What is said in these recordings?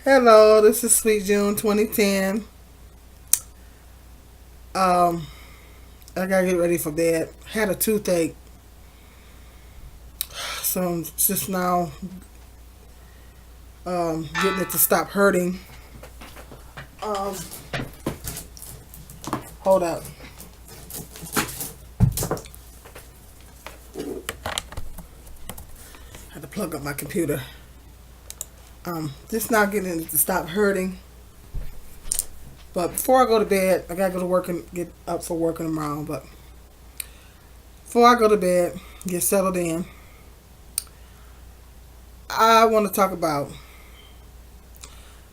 Hello, this is Sweet June 2010. Um, I gotta get ready for bed. Had a toothache, so I'm just now getting it to stop hurting. Um, Hold up. Had to plug up my computer. Just now getting it to stop hurting. But before I go to bed, I gotta go to work and get up for work tomorrow. But before I go to bed, get settled in, I want to talk about.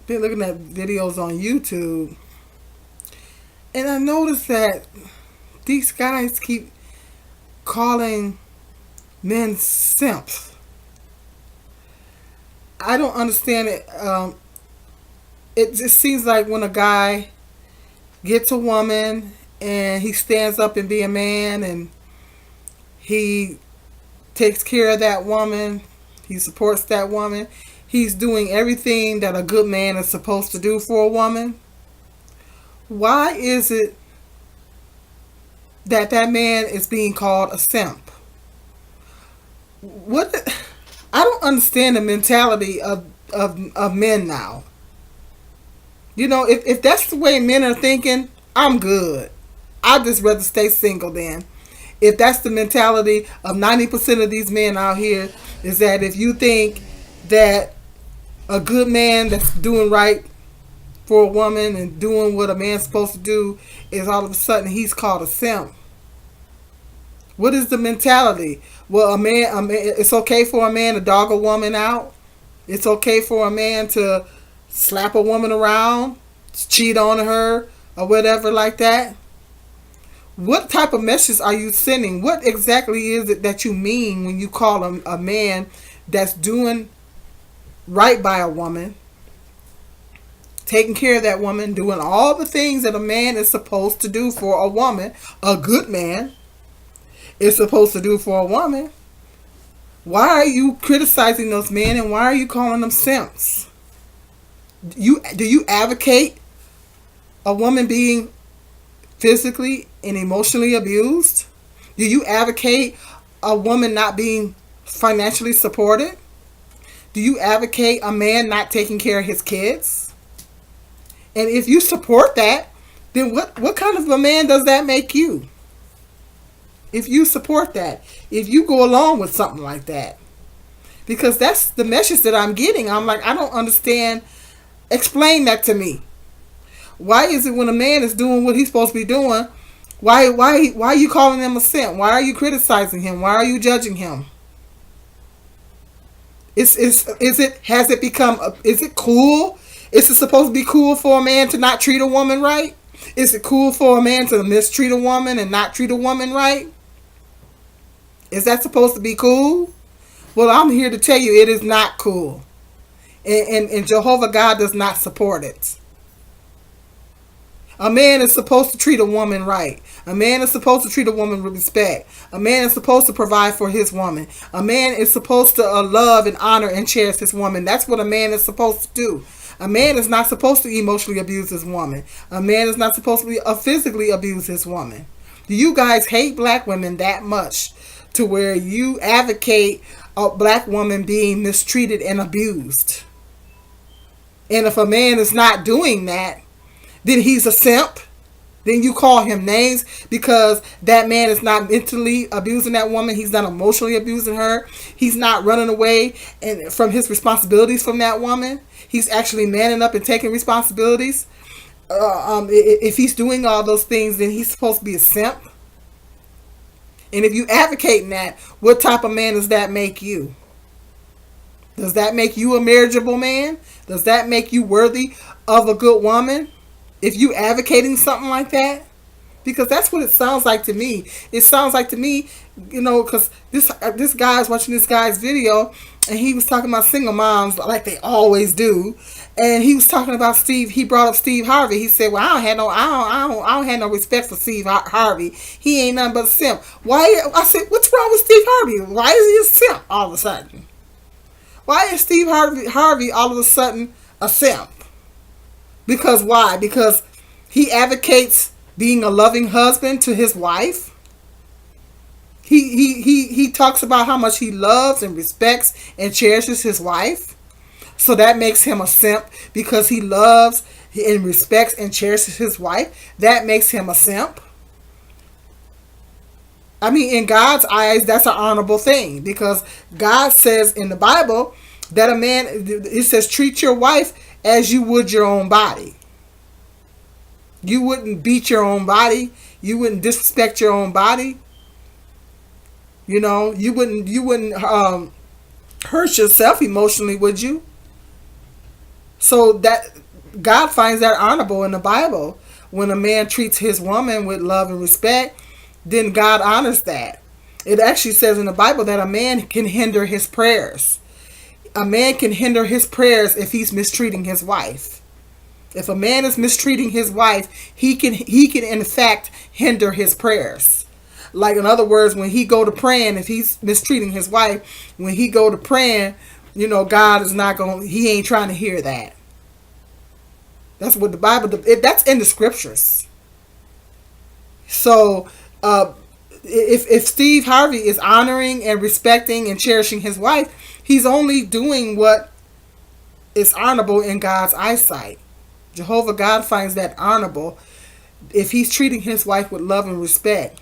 Been looking at videos on YouTube, and I noticed that these guys keep calling men simps. I don't understand it. It just seems like when a guy gets a woman and he stands up and be a man and he takes care of that woman, he supports that woman, he's doing everything that a good man is supposed to do for a woman. Why is it that that man is being called a simp? What? I don't understand the mentality of men now. You know, if that's the way men are thinking, I'm good. I'd just rather stay single then. If that's the mentality of 90% of these men out here, is that if you think that a good man that's doing right for a woman and doing what a man's supposed to do is all of a sudden he's called a simp. What is the mentality? Well, it's okay for a man to dog a woman out. It's okay for a man to slap a woman around, cheat on her, or whatever like that. What type of message are you sending? What exactly is it that you mean when you call a man that's doing right by a woman, taking care of that woman, doing all the things that a man is supposed to do for a woman, a good man is supposed to do for a woman? Why are you criticizing those men and why are you calling them simps? Do you advocate a woman being physically and emotionally abused? Do you advocate a woman not being financially supported? Do you advocate a man not taking care of his kids? And if you support that, then what kind of a man does that make you? If you support that, if you go along with something like that. Because that's the message that I'm getting. I'm like, I don't understand. Explain that to me. Why is it when a man is doing what he's supposed to be doing, why are you calling him a simp? Why are you criticizing him? Why are you judging him? Is it has it become is it cool? Is it supposed to be cool for a man to not treat a woman right? Is it cool for a man to mistreat a woman and not treat a woman right? Is that supposed to be cool? Well, I'm here to tell you it is not cool. And Jehovah God does not support it. A man is supposed to treat a woman right. A man is supposed to treat a woman with respect. A man is supposed to provide for his woman. A man is supposed to love and honor and cherish his woman. That's what a man is supposed to do. A man is not supposed to emotionally abuse his woman. A man is not supposed to physically abuse his woman. Do you guys hate black women that much to where you advocate a black woman being mistreated and abused? And if a man is not doing that, then he's a simp. Then you call him names because that man is not mentally abusing that woman. He's not emotionally abusing her. He's not running away and from his responsibilities from that woman. He's actually manning up and taking responsibilities. If he's doing all those things, then he's supposed to be a simp. And if you advocating that, what type of man does that make you? Does that make you a marriageable man? Does that make you worthy of a good woman? If you advocating something like that? Because that's what it sounds like to me. It sounds like to me, you know, because this guy's watching this guy's video, and he was talking about single moms like they always do, and he was talking about Steve. He brought up Steve Harvey. He said, "Well, I don't have no respect for Steve Harvey. He ain't nothing but a simp." Why? I said, "What's wrong with Steve Harvey? Why is he a simp all of a sudden? Why is Steve Harvey all of a sudden a simp. Because why? Because he advocates being a loving husband to his wife. He talks about how much he loves and respects and cherishes his wife. So that makes him a simp because he loves and respects and cherishes his wife. That makes him a simp. I mean, in God's eyes, that's an honorable thing because God says in the Bible that a man, it says, treat your wife as you would your own body. You wouldn't beat your own body. You wouldn't disrespect your own body. You know, you wouldn't hurt yourself emotionally, would you? So that God finds that honorable in the Bible. When a man treats his woman with love and respect, then God honors that. It actually says in the Bible that a man can hinder his prayers. A man can hinder his prayers if he's mistreating his wife. If a man is mistreating his wife, he can in fact hinder his prayers. Like, in other words, when he go to praying, if he's mistreating his wife, when he go to praying, you know, God is not going, he ain't trying to hear that. That's what the Bible, that's in the scriptures. So, if Steve Harvey is honoring and respecting and cherishing his wife, he's only doing what is honorable in God's eyesight. Jehovah God finds that honorable if he's treating his wife with love and respect.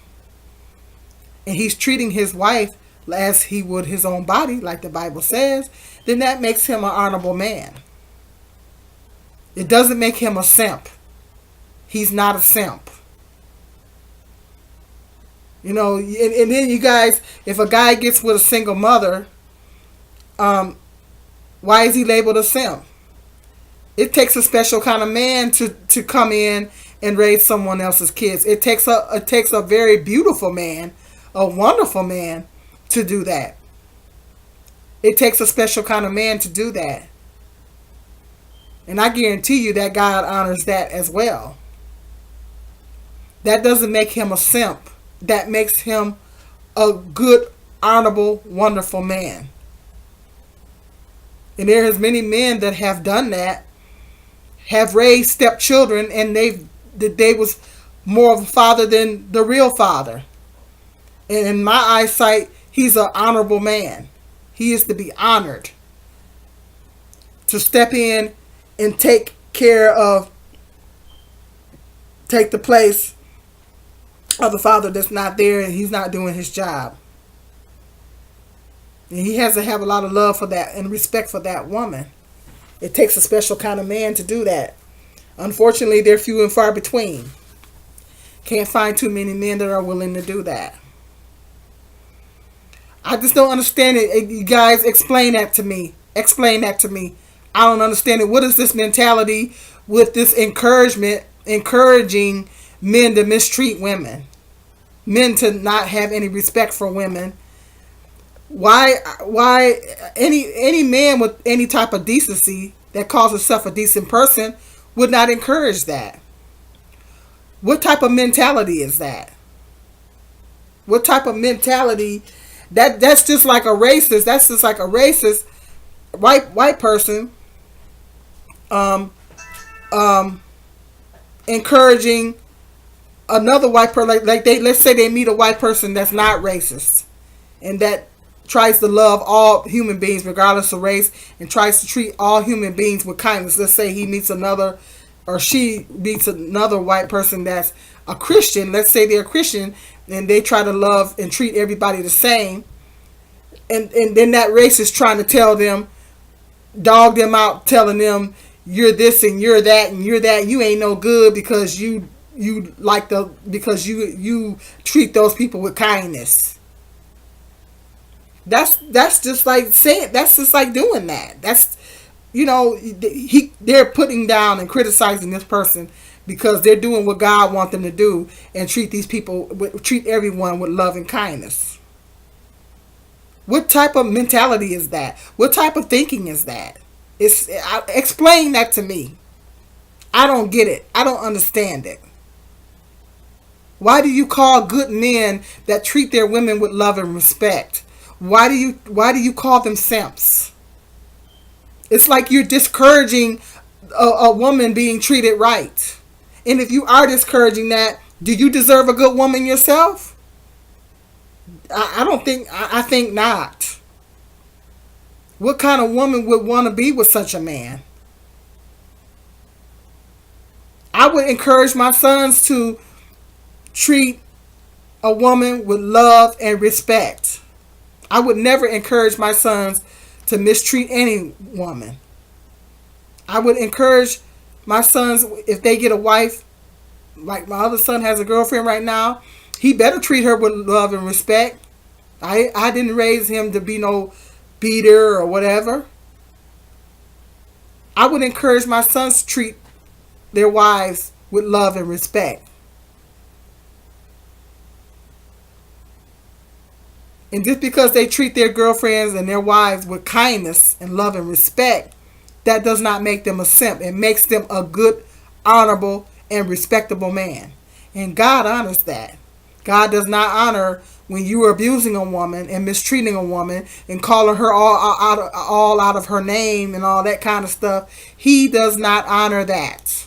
And he's treating his wife as he would his own body, like the Bible says, then that makes him an honorable man. It doesn't make him a simp. He's not a simp. You know, and then you guys, if a guy gets with a single mother, why is he labeled a simp? It takes a special kind of man to come in and raise someone else's kids. It takes a very beautiful man, a wonderful man, to do that. It takes a special kind of man to do that. And I guarantee you that God honors that as well. That doesn't make him a simp. That makes him a good, honorable, wonderful man. And there is many men that have done that, have raised stepchildren, and they was more of a father than the real father. And in my eyesight, he's an honorable man. He is to be honored. To step in and take the place of the father that's not there and he's not doing his job. And he has to have a lot of love for that and respect for that woman. It takes a special kind of man to do that. Unfortunately, they're few and far between. Can't find too many men that are willing to do that. I just don't understand it. You guys, explain that to me. Explain that to me. I don't understand it. What is this mentality with this encouraging men to mistreat women? Men to not have any respect for women? Why any man with any type of decency that calls himself a decent person would not encourage that? What type of mentality is that? What type of mentality? That's just like a racist. That's just like a racist white person encouraging another white person. Like let's say they meet a white person that's not racist and that tries to love all human beings regardless of race and tries to treat all human beings with kindness. Let's say he meets another, or she meets another white person that's a Christian. Let's say they're a Christian and they try to love and treat everybody the same. And then that race is trying to tell them, dog them out, telling them you're this and you're that and you're that. You ain't no good because you treat those people with kindness. That's just like saying, that's just like doing that. That's, you know, they're putting down and criticizing this person because they're doing what God wants them to do and treat everyone with love and kindness. What type of mentality is that? What type of thinking is that? Explain that to me. I don't get it. I don't understand it. Why do you call good men that treat their women with love and respect? Why do you call them simps? It's like you're discouraging a woman being treated right. And if you are discouraging that, do you deserve a good woman yourself? I don't think, I think not. What kind of woman would want to be with such a man? I would encourage my sons to treat a woman with love and respect. I would never encourage my sons to mistreat any woman. I would encourage my sons, if they get a wife, like my other son has a girlfriend right now, he better treat her with love and respect. I didn't raise him to be no beater or whatever. I would encourage my sons to treat their wives with love and respect. And just because they treat their girlfriends and their wives with kindness and love and respect, that does not make them a simp. It makes them a good, honorable, and respectable man. And God honors that. God does not honor when you are abusing a woman and mistreating a woman and calling her all out of her name and all that kind of stuff. He does not honor that.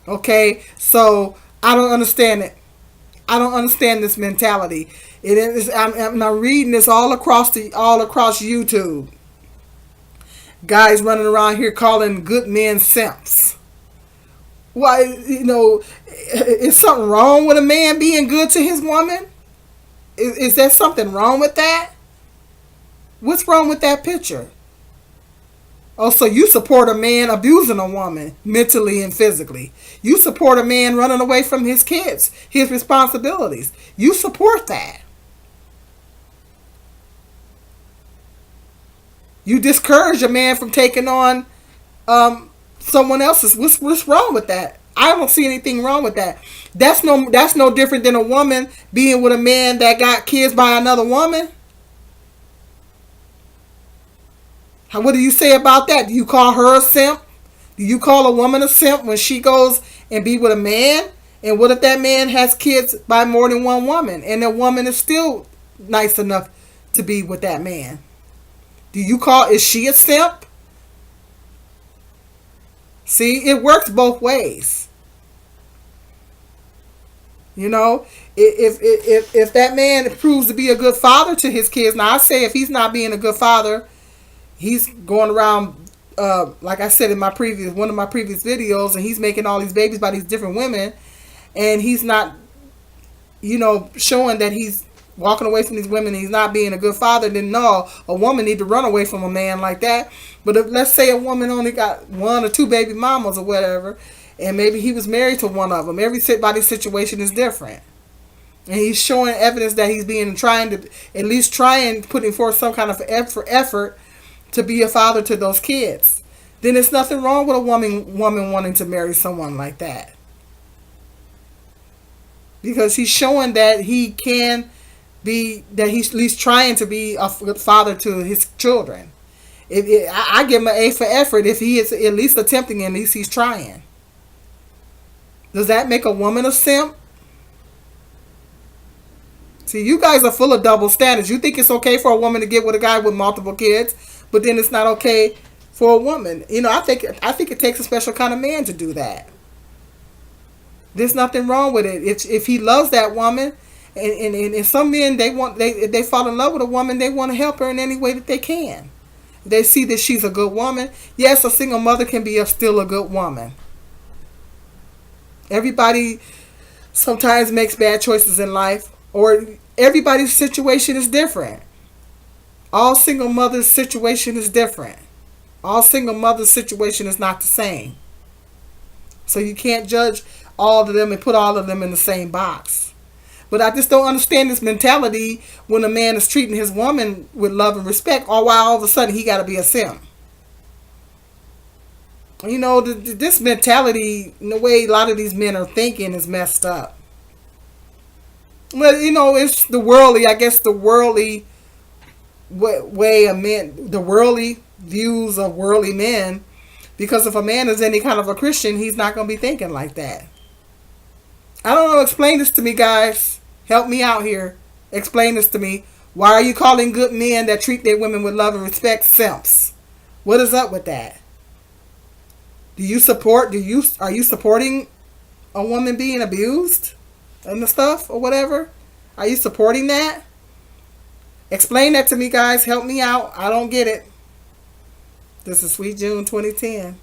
Okay, so I don't understand it. I don't understand this mentality. It is. I'm reading this all across YouTube. Guys running around here calling good men simps. Why, is something wrong with a man being good to his woman? Is there something wrong with that? What's wrong with that picture? Oh, so you support a man abusing a woman mentally and physically. You support a man running away from his kids, his responsibilities. You support that. You discourage a man from taking on someone else's. What's wrong with that? I don't see anything wrong with that. That's no different than a woman being with a man that got kids by another woman. What do you say about that? Do you call her a simp? Do you call a woman a simp when she goes and be with a man? And what if that man has kids by more than one woman and the woman is still nice enough to be with that man? Is she a simp? See, it works both ways. If that man proves to be a good father to his kids, now I say if he's not being a good father, he's going around, like I said in one of my previous videos, and he's making all these babies by these different women, and he's not, showing that he's walking away from these women and he's not being a good father, then no, a woman need to run away from a man like that. But if, let's say a woman only got one or two baby mamas or whatever, and maybe he was married to one of them, everybody's situation is different. And he's showing evidence that he's putting forth some kind of effort to be a father to those kids. Then there's nothing wrong with a woman wanting to marry someone like that. Because he's showing that he's at least trying to be a good father to his children. I give him an A for effort. If he is at least attempting, at least he's trying. Does that make a woman a simp? See, you guys are full of double standards. You think it's okay for a woman to get with a guy with multiple kids, but then it's not okay for a woman. I think it takes a special kind of man to do that. There's nothing wrong with it. If he loves that woman, and some men they fall in love with a woman, they want to help her in any way that they can. They see that she's a good woman. Yes, a single mother can be still a good woman. Everybody sometimes makes bad choices in life, or everybody's situation is different. All single mothers' situation is different. All single mothers' situation is not the same. So you can't judge all of them and put all of them in the same box. But I just don't understand this mentality when a man is treating his woman with love and respect, or why all of a sudden he got to be a simp. This mentality, the way a lot of these men are thinking, is messed up. Well, it's the worldly, I guess the worldly way of men, the worldly views of worldly men. Because if a man is any kind of a Christian, he's not going to be thinking like that. I don't know. Explain this to me, guys. Help me out here. Explain this to me. Why are you calling good men that treat their women with love and respect simps? What is up with that? Are you supporting a woman being abused and the stuff or whatever? Are you supporting that? Explain that to me, guys. Help me out. I don't get it. This is Sweet June 2010.